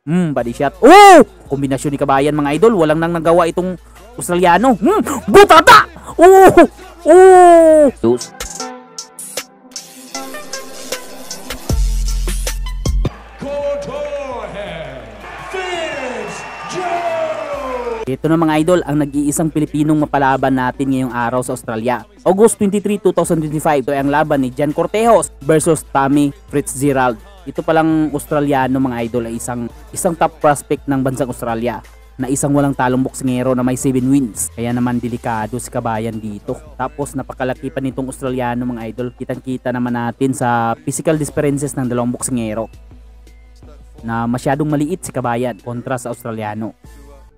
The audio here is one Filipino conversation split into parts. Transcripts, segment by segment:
Body shot. Oh! Kombinasyon ni Kabayan mga idol. Walang nang nagawa itong Australiano. Butata! Oh! Oh! Ito na mga idol, ang nag-iisang Pilipinong mapalaban natin ngayong araw sa Australia. August 23, 2025. Ito ay ang laban ni Jan Cortejos versus Tommy Fitzgerald. Ito palang Australiano mga idol ay isang top prospect ng bansang Australia na isang walang talong boksingero na may 7 wins. Kaya naman delikado si Kabayan dito. Tapos napakalaki pa nitong Australiano mga idol. Kitang-kita naman natin sa physical differences ng dalawang boksingero na masyadong maliit si Kabayan kontra sa Australiano.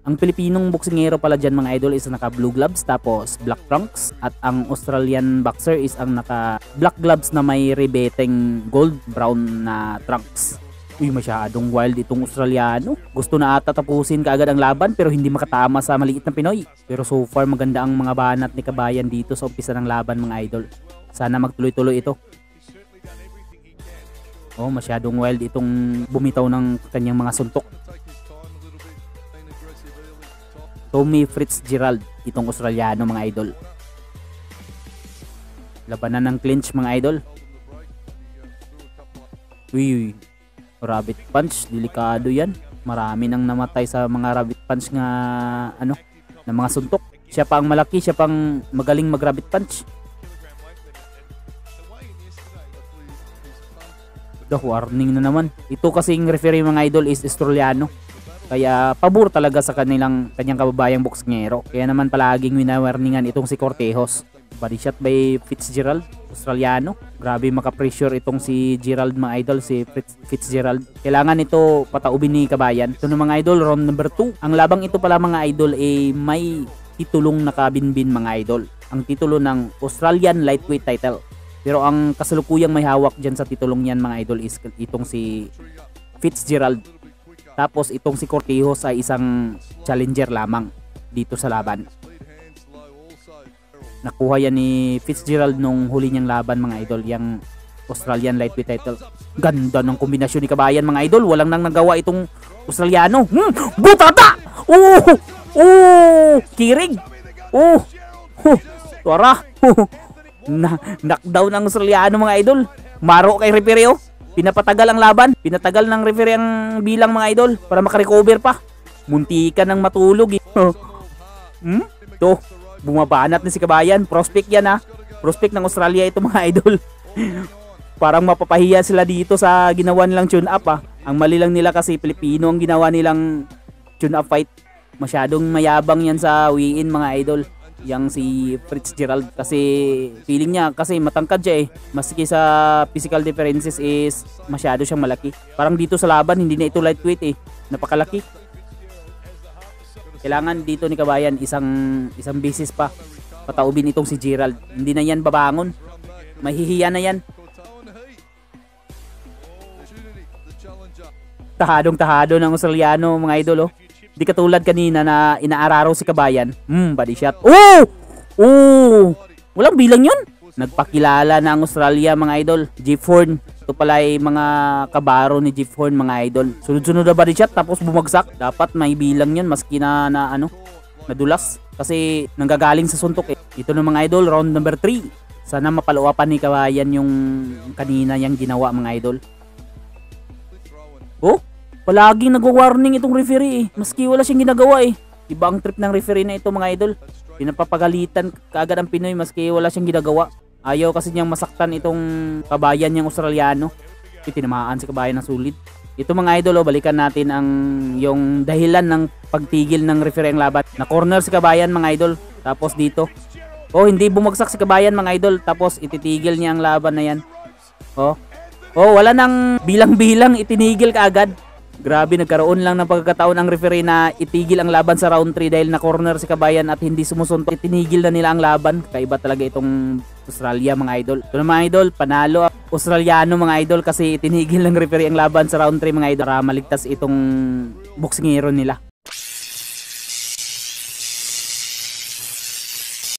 Ang Pilipinong boksingero pala dyan mga idol is naka blue gloves tapos black trunks, at ang Australian boxer is ang naka black gloves na may rebeteng gold brown na trunks. Uy, masyadong wild itong Australiano. Gusto na ata tapusin kaagad ang laban pero hindi makatama sa maliit na Pinoy. Pero so far maganda ang mga banat ni Kabayan dito sa umpisa ng laban mga idol. Sana magtuloy-tuloy ito. Oh, masyadong wild itong bumitaw ng kanyang mga suntok. Tommy Fitzgerald, itong Australiano mga idol. Labanan ng clinch mga idol. Uy, rabbit punch, delikado yan. Marami nang namatay sa mga rabbit punch nga na mga suntok. Siya pa ang malaki, siya pang magaling mag rabbit punch. Warning na naman. Ito kasing referee mga idol is Australiano. Kaya pabor talaga sa kanyang kababayang boksingero. Kaya naman palaging winawarningan itong si Cortejos. Body shot by Fitzgerald, Australiano. Grabe maka-pressure itong si Gerald mga idol, si Fitzgerald. Kailangan ito pataubin ni Kabayan. Ito na mga idol, round number 2. Ang labang ito pala mga idol ay may titulong nakabinbin mga idol. Ang titulo ng Australian lightweight title. Pero ang kasalukuyang may hawak dyan sa titulong yan mga idol is itong si Fitzgerald. Tapos itong si Cortejos ay isang challenger lamang dito sa laban. Nakuha yan ni Fitzgerald nung huli niyang laban mga idol, yung Australian lightweight title. Ganda ng kombinasyon ni Kabayan mga idol. Walang nang nagawa itong Australiano. Butata! Kirig! Tuwara! Knockdown ang Australiano mga idol. Maro kay referee. Pinapatagal ang laban. Pinatagal ng referee ang bilang mga idol para makarecover pa. Muntikan ng matulog. Ito, bumabanat na si Kabayan. Prospect yan ha. Prospect ng Australia ito mga idol. Parang mapapahiya sila dito sa ginawa nilang tune up ha. Ang mali lang nila kasi Pilipino ang ginawa nilang tune up fight. Masyadong mayabang yan sa weigh-in mga idol. Yang si Fitzgerald kasi feeling niya kasi matangkad siya maski sa physical differences is masyado siyang malaki. Parang dito sa laban hindi na ito lightweight napakalaki. Kailangan dito ni Kabayan isang basis pa pataubin itong si Gerald. Hindi na yan babangon, mahihiya na yan. Tahadong-tahado ng Australiano mga idol. Di katulad kanina na inaararo si Kabayan. Body shot. Walang bilang yun. Nagpakilala na ang Australia mga idol. Jeff Horn. Ito pala ay mga kabaro ni Jeff Horn mga idol. Sunod-sunod na body shot tapos bumagsak. Dapat may bilang yun maski na nadulas. Kasi nanggagaling sa suntok Ito na mga idol, round number 3. Sana mapaluwapan ni Kabayan yung kanina niyang ginawa mga idol. Palaging nag-warning itong referee maski wala siyang ginagawa Iba ang trip ng referee na ito mga idol. Pinapapagalitan kaagad ang Pinoy maski wala siyang ginagawa. Ayaw kasi niyang masaktan itong Kabayan niyang Australiano. Tinamaan si Kabayan ng sulit. Ito mga idol balikan natin yung dahilan ng pagtigil ng referee ang laban. Na corner si Kabayan mga idol. Tapos dito. Hindi bumagsak si Kabayan mga idol. Tapos ititigil niya ang laban na yan. Wala nang bilang-bilang, itinigil kaagad. Grabe, nagkaroon lang ng pagkakataon ang referee na itigil ang laban sa round 3 dahil na corner si Kabayan at hindi sumusuntok. Itinigil na nila ang laban. Kaiba talaga itong Australia mga idol. Ito na mga idol, panalo Australiano mga idol kasi itinigil ng referee ang laban sa round 3 mga idol para maligtas itong boksingero nila.